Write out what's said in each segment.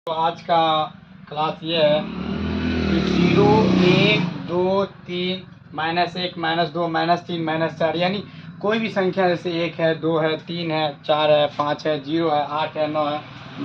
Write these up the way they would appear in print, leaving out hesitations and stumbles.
तो आज का क्लास ये है कि 0, 1, 2, 3, -1, -2, -3, -4 यानी कोई भी संख्या जैसे 1 है, 2 है, 3 है, 4 है, 5 है, 0 है, 8 है, 9 है,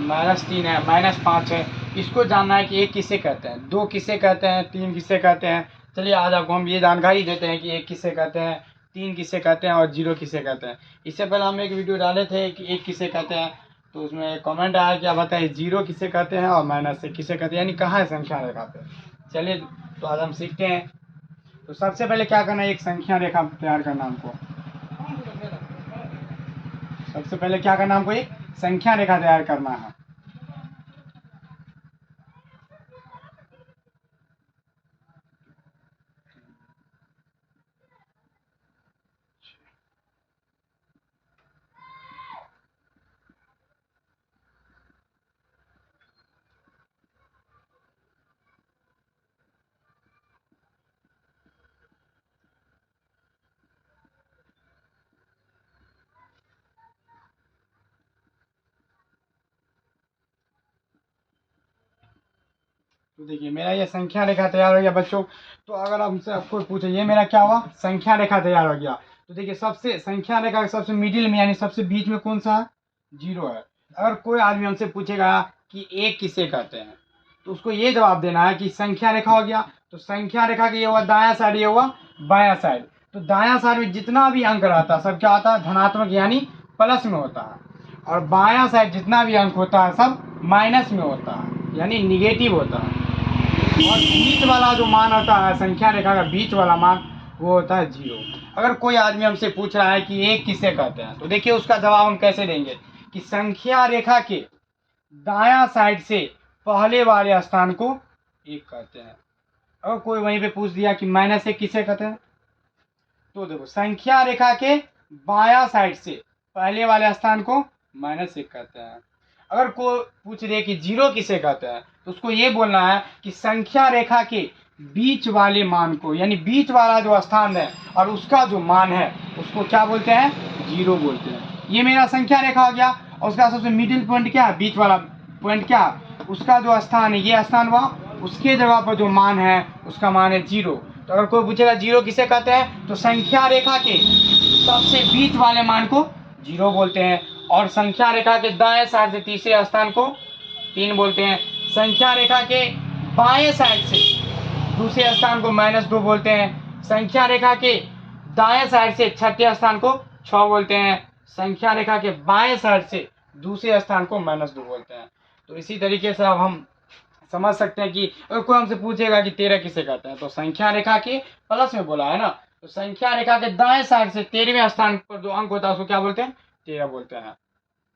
-3 है, -5 है, इसको जानना है कि 1 किसे कहते हैं, 2 किसे कहते हैं, 3 किसे कहते हैं। चलिए आज आपको हम ये जानकारी देते हैं कि 1 किसे कहते हैं, 3 किसे कहते हैं और 0 किसे कहते हैं। इससे पहले हम एक वीडियो डाले थे कि 1 किसे कहते हैं, तो उसमें कमेंट आया कि आप बताइए 0 किसे कहते हैं और -1 किसे कहते हैं, यानी कहाँ है संख्या रेखा पे। चलिए तो आज हम सीखते हैं। तो सबसे पहले क्या करना है, एक संख्या रेखा तैयार करना हमको। सबसे पहले क्या करना हमको, एक संख्या रेखा तैयार करना है। तो देखिए मेरा ये संख्या रेखा तैयार हो गया बच्चों। तो अगर हमसे आपको पूछे ये मेरा क्या हुआ, संख्या रेखा तैयार हो गया। तो देखिए सबसे संख्या रेखा के सबसे मिडिल में यानी सबसे बीच में कौन सा है, 0 है। अगर कोई आदमी हमसे पूछेगा कि 1 किसे कहते हैं, तो उसको ये जवाब देना है कि संख्या रेखा हो गया। तो संख्या रेखा के ये हुआ दायां साइड, ये हुआ बायां साइड। तो दायां साइड में जितना भी अंक रहता है सब क्या होता है, धनात्मक यानी प्लस में होता है। और बायां साइड जितना भी अंक होता है सब माइनस में होता है यानी निगेटिव होता है। और बीच वाला जो मान होता है संख्या रेखा का बीच वाला मान वो होता है 0। अगर कोई आदमी हमसे पूछ रहा है कि 1 किसे कहते हैं, तो देखिए उसका जवाब हम कैसे देंगे कि संख्या रेखा के दायां साइड से पहले वाले स्थान को 1 कहते हैं। अगर कोई वहीं पे पूछ दिया कि -1 किसे कहते हैं, तो देखो संख्या रेखा के बायां साइड से पहले वाले स्थान को -1 कहते हैं। अगर कोई पूछ रहे कि 0 किसे कहते हैं, तो उसको ये बोलना है कि संख्या रेखा के बीच वाले मान को यानी बीच वाला जो स्थान है और उसका जो मान है उसको क्या बोलते हैं, 0 बोलते हैं। ये मेरा संख्या रेखा हो गया। और उसका सबसे मिडिल पॉइंट क्या है, बीच वाला पॉइंट क्या, उसका जो स्थान है ये स्थान हुआ, उसके जगह पर जो मान है उसका मान है 0। तो अगर कोई पूछेगा 0 किसे कहते हैं, तो संख्या रेखा के सबसे बीच वाले मान को 0 बोलते हैं। और संख्या रेखा के दाएं साइड से तीसरे स्थान को 3 बोलते हैं। संख्या रेखा के बाएं साइड से दूसरे स्थान को -2 बोलते हैं। संख्या रेखा के दाएं साइड से छठे स्थान को 6 बोलते हैं। संख्या रेखा के बाएं साइड से दूसरे स्थान को -2 बोलते हैं। तो इसी तरीके से अब हम समझ सकते हैं कि अगर कोई हमसे पूछेगा कि 13 किसे कहते हैं, तो संख्या रेखा के प्लस में बोला है ना, तो संख्या रेखा के दाएं साइड से 13वें स्थान पर जो अंक होता है उसको क्या बोलते हैं, 13 बोलते हैं।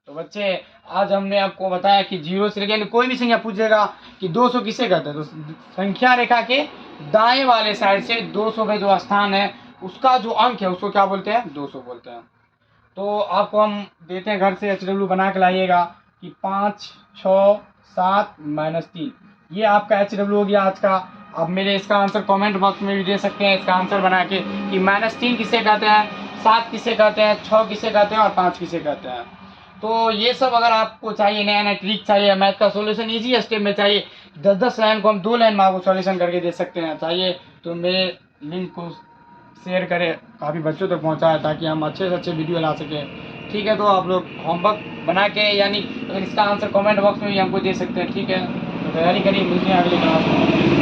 तो बच्चे आज हमने आपको बताया कि 0 से लेकर कोई भी संख्या पूछेगा कि 200 किसे कहते हैं, तो संख्या रेखा के दाएं वाले साइड से 200 का जो स्थान है उसका जो अंक है उसको क्या बोलते हैं, 200 बोलते हैं। तो आपको हम देते हैं घर से HW बना के लाइएगा कि 5, 6, 7, -3 ये आपका HW हो गया आज का। अब मेरे इसका आंसर कमेंट बॉक्स में भी दे सकते हैं, इसका आंसर बना के कि -3 किसे कहते हैं, 7 किसे कहते हैं, 6 किसे कहते हैं और 5 किसे कहते हैं। तो ये सब अगर आपको चाहिए, नया नया ट्रिक चाहिए, मैथ का सॉल्यूशन इजी स्टेप में चाहिए, 10-10 लाइन को हम 2 लाइन में आपको सॉल्यूशन करके दे सकते हैं। चाहिए तो मेरे लिंक को शेयर करें, काफ़ी बच्चों तक पहुँचाएं ताकि हम अच्छे से अच्छे वीडियो ला सकें। ठीक है, तो आप लोग होमवर्क बना के यानी अगर इसका आंसर कमेंट बॉक्स में भी हमको दे सकते हैं। ठीक है, तो तैयारी करिए, मिलते हैं अगली क्लास में।